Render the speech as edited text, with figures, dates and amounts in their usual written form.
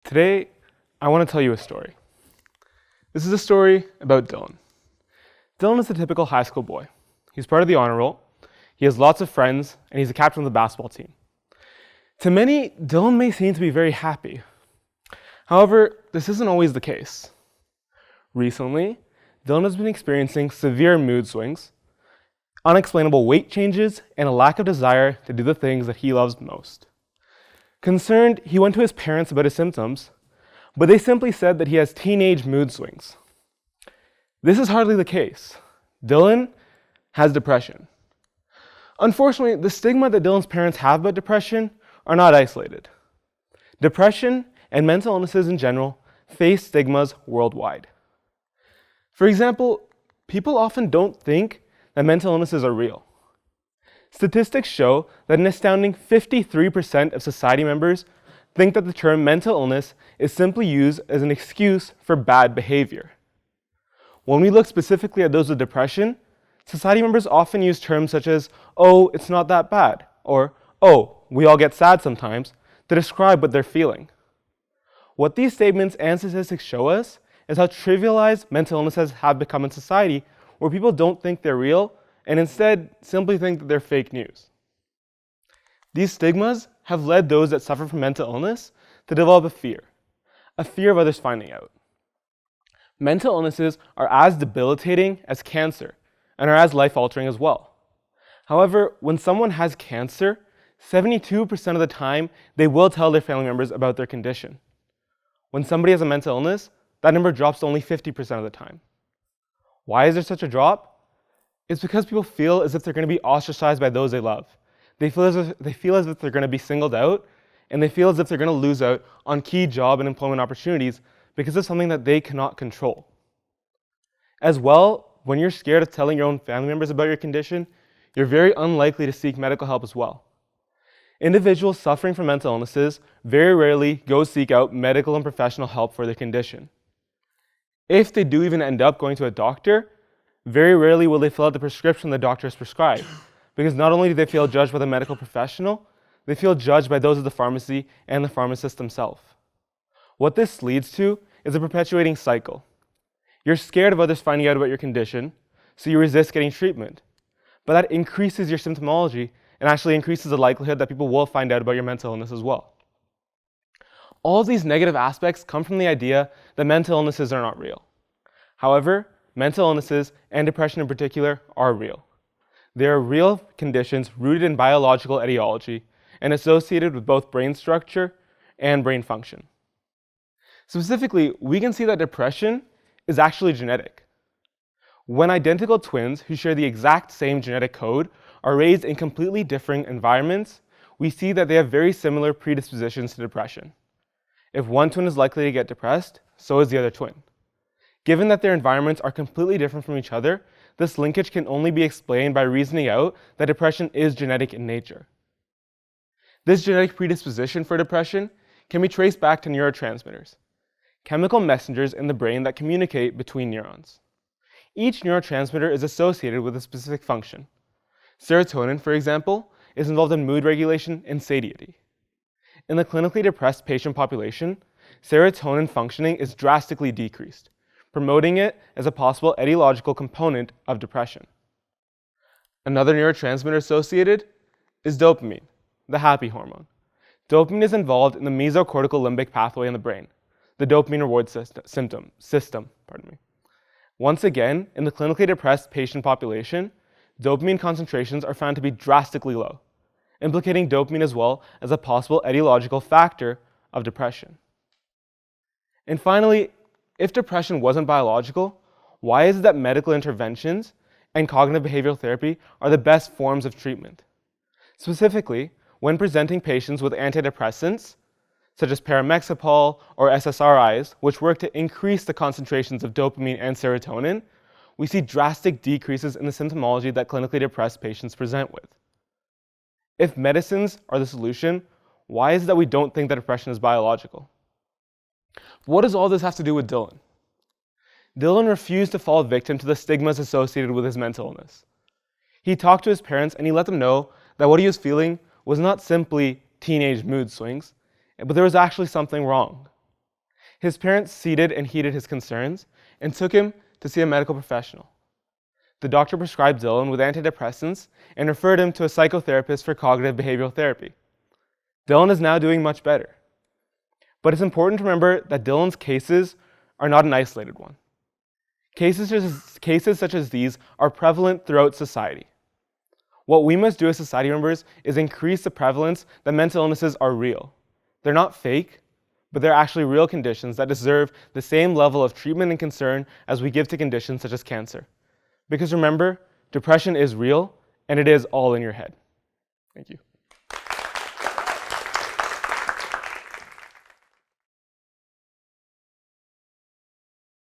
Today, I want to tell you a story. This is a story about Dylan. Dylan is the typical high school boy. He's part of the honor roll, he has lots of friends, and he's the captain of the basketball team. To many, Dylan may seem to be very happy. However, this isn't always the case. Recently, Dylan has been experiencing severe mood swings, unexplainable weight changes, and a lack of desire to do the things that he loves most. Concerned, he went to his parents about his symptoms, but they simply said that he has teenage mood swings. This is hardly the case. Dylan has depression. Unfortunately, the stigma that Dylan's parents have about depression are not isolated. Depression and mental illnesses in general face stigmas worldwide. For example, people often don't think that mental illnesses are real. Statistics show that an astounding 53% of society members think that the term mental illness is simply used as an excuse for bad behavior. When we look specifically at those with depression, society members often use terms such as, "Oh, it's not that bad," or "Oh, we all get sad sometimes," to describe what they're feeling. What these statements and statistics show us is how trivialized mental illnesses have become in society, where people don't think they're real and instead simply think that they're fake news. These stigmas have led those that suffer from mental illness to develop a fear of others finding out. Mental illnesses are as debilitating as cancer and are as life-altering as well. However, when someone has cancer, 72% of the time they will tell their family members about their condition. When somebody has a mental illness, that number drops to only 50% of the time. Why is there such a drop? It's because people feel as if they're going to be ostracized by those they love. They feel as if they're going to be singled out, and they feel as if they're going to lose out on key job and employment opportunities because of something that they cannot control. As well, when you're scared of telling your own family members about your condition, you're very unlikely to seek medical help as well. Individuals suffering from mental illnesses very rarely go seek out medical and professional help for their condition. If they do even end up going to a doctor, very rarely will they fill out the prescription the doctor has prescribed, because not only do they feel judged by the medical professional, they feel judged by those at the pharmacy and the pharmacist himself. What this leads to is a perpetuating cycle. You're scared of others finding out about your condition, so you resist getting treatment. But that increases your symptomology and actually increases the likelihood that people will find out about your mental illness as well. All of these negative aspects come from the idea that mental illnesses are not real. However, mental illnesses, and depression in particular, are real. They are real conditions rooted in biological etiology and associated with both brain structure and brain function. Specifically, we can see that depression is actually genetic. When identical twins who share the exact same genetic code are raised in completely different environments, we see that they have very similar predispositions to depression. If one twin is likely to get depressed, so is the other twin. Given that their environments are completely different from each other, this linkage can only be explained by reasoning out that depression is genetic in nature. This genetic predisposition for depression can be traced back to neurotransmitters, chemical messengers in the brain that communicate between neurons. Each neurotransmitter is associated with a specific function. Serotonin, for example, is involved in mood regulation and satiety. In the clinically depressed patient population, serotonin functioning is drastically decreased, promoting it as a possible etiological component of depression. Another neurotransmitter associated is dopamine, the happy hormone. Dopamine is involved in the mesocortical limbic pathway in the brain, the dopamine reward system. Once again, in the clinically depressed patient population, dopamine concentrations are found to be drastically low, implicating dopamine as well as a possible etiological factor of depression. And finally, if depression wasn't biological, why is it that medical interventions and cognitive behavioral therapy are the best forms of treatment? Specifically, when presenting patients with antidepressants, such as paramexapol or SSRIs, which work to increase the concentrations of dopamine and serotonin, we see drastic decreases in the symptomology that clinically depressed patients present with. If medicines are the solution, why is it that we don't think that depression is biological? What does all this have to do with Dylan? Dylan refused to fall victim to the stigmas associated with his mental illness. He talked to his parents and he let them know that what he was feeling was not simply teenage mood swings, but there was actually something wrong. His parents seated and heeded his concerns and took him to see a medical professional. The doctor prescribed Dylan with antidepressants and referred him to a psychotherapist for cognitive behavioral therapy. Dylan is now doing much better. But it's important to remember that Dylan's cases are not an isolated one. Cases such as these are prevalent throughout society. What we must do as society members is increase the prevalence that mental illnesses are real. They're not fake, but they're actually real conditions that deserve the same level of treatment and concern as we give to conditions such as cancer. Because remember, depression is real, and it is all in your head. Thank you.